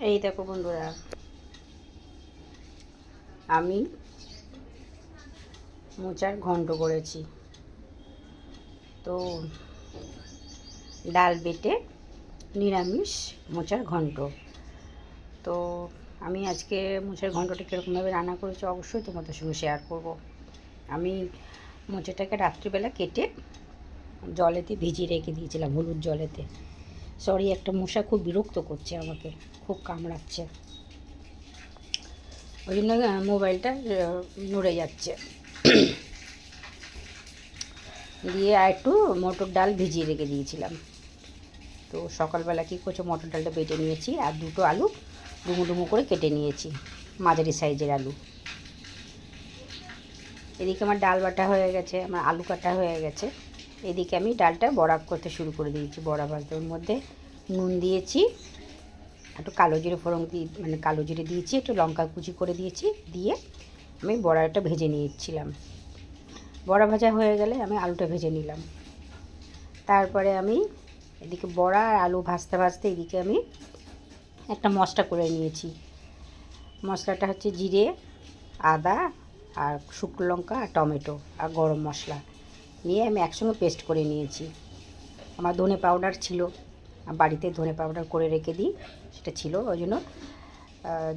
এই দেখো বন্ধুরা, আমি মোচার ঘন্ট করেছি। তো ডাল বেটে নিরামিষ মোচার ঘন্ট। তো আমি আজকে মোচার ঘন্টটা কীরকমভাবে রান্না করেছি অবশ্যই তোমাদের সঙ্গে শেয়ার করব। আমি মোচাটাকে রাত্রিবেলা কেটে জলেতে ভিজিয়ে রেখে দিয়েছিলাম, হলুদ জলেতে। সরি, একটা মশা খুব বিরক্ত করছে আমাকে, খুব কামড়াচ্ছে, ওই জন্য মোবাইলটা নড়ে যাচ্ছে। দিয়ে আর একটু মটর ডাল ভিজিয়ে রেখে দিয়েছিলাম। তো সকালবেলা কী করছো, মটর ডালটা বেটে নিয়েছি আর দুটো আলু ডুমো ডুমো করে কেটে নিয়েছি, মাঝারি সাইজের আলু। এদিকে আমার ডাল বাটা হয়ে গেছে, আমার আলু কাটা হয়ে গেছে। এদিকে আমি ডালটা বড়া করতে শুরু করে দিয়েছি, বড়া ভাজতে। ওর মধ্যে নুন দিয়েছি, একটু কালো জিরে ফোড়ন দিয়ে কালো জিরে দিয়েছি, একটু লঙ্কা কুচি করে দিয়েছি। দিয়ে আমি বড়াটা ভেজে নিয়েছিলাম। বড়া ভাজা হয়ে গেলে আমি আলুটা ভেজে নিলাম। তারপরে আমি এদিকে বড়া আর আলু ভাজতে ভাজতে এদিকে আমি একটা মশলা করে নিয়েছি। মশলাটা হচ্ছে জিরে, আদা আর শুকনো লঙ্কা আর টমেটো আর গরম মশলা নিয়ে আমি একসঙ্গে পেস্ট করে নিয়েছি। আমার ধনে পাউডার ছিল, বাড়িতে ধনে পাউডার করে রেখে দিই, সেটা ছিল। ওই জন্য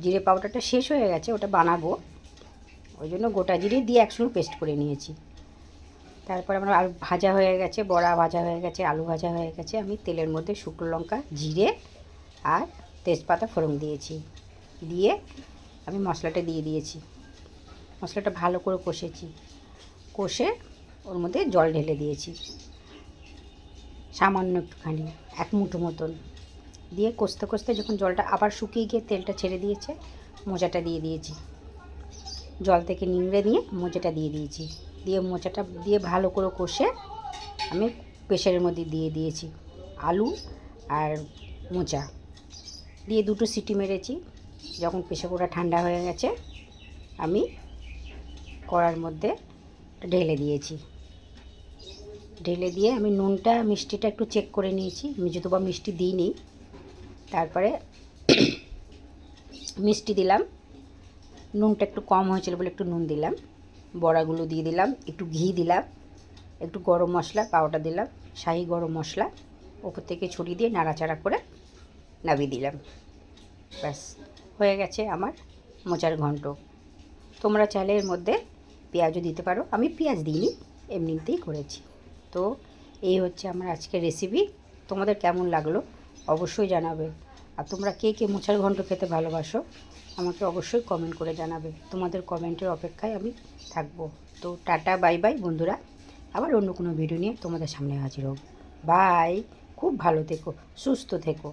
জিরে পাউডারটা শেষ হয়ে গেছে, ওটা বানাবো, ওই জন্য গোটা জিরে দিয়ে একসঙ্গে পেস্ট করে নিয়েছি। তারপর আমার আলু ভাজা হয়ে গেছে, বড়া ভাজা হয়ে গেছে, আলু ভাজা হয়ে গেছে। আমি তেলের মধ্যে শুকনো লঙ্কা, জিরে আর তেজপাতা ফোড়ন দিয়েছি। দিয়ে আমি মশলাটা দিয়ে দিয়েছি। মশলাটা ভালো করে কষেছি, কষে ওর মধ্যে জল ঢেলে দিয়েছি সামান্য একটুখানি, এক মুঠো মতন। দিয়ে কষতে কষতে যখন জলটা আবার শুকিয়ে গিয়ে তেলটা ছেড়ে দিয়েছে, মোচাটা দিয়ে দিয়েছি। জল থেকে নিংড়ে নিয়ে মোচাটা দিয়ে দিয়েছি। দিয়ে মোচাটা দিয়ে ভালো করে কষে আমি প্রেশারের মধ্যে দিয়ে দিয়েছি আলু আর মোচা। দিয়ে দুটো সিটি মেরেছি। যখন প্রেশার কুকারটা ঠান্ডা হয়ে গেছে, আমি কড়ার মধ্যে ঢেলে দিয়েছি। ঢেলে দিয়ে আমি নুনটা মিষ্টিটা একটু চেক করে নিয়েছি, আমি যদিও বা মিষ্টি দিইনি। তারপরে মিষ্টি দিলাম, নুনটা একটু কম হয়েছিল বলে একটু নুন দিলাম। বড়াগুলো দিয়ে দিলাম, একটু ঘি দিলাম, একটু গরম মশলা পাউডার দিলাম, শাহি গরম মশলা ওপর থেকে ছড়িয়ে দিয়ে নাড়াচাড়া করে নামিয়ে দিলাম। ব্যাস হয়ে গেছে আমার মোচার ঘন্ট। তোমরা চাইলে এর মধ্যে পেঁয়াজও দিতে পারো, আমি পেঁয়াজ দিইনি, এমনিতেই করেছি। তো এই হচ্ছে আমার আজকের রেসিপি। তোমাদের কেমন লাগলো অবশ্যই জানাবে। আর তোমরা কে কে মোচার ঘন্ট খেতে ভালোবাসো আমাকে অবশ্যই কমেন্ট করে জানাবে। তোমাদের কমেন্টের অপেক্ষায় আমি থাকবো। তো টাটা, বাই বাই বন্ধুরা। আবার অন্য কোনো ভিডিও নিয়ে তোমাদের সামনে হাজির হব। বাই। খুব ভালো থেকো, সুস্থ থেকো।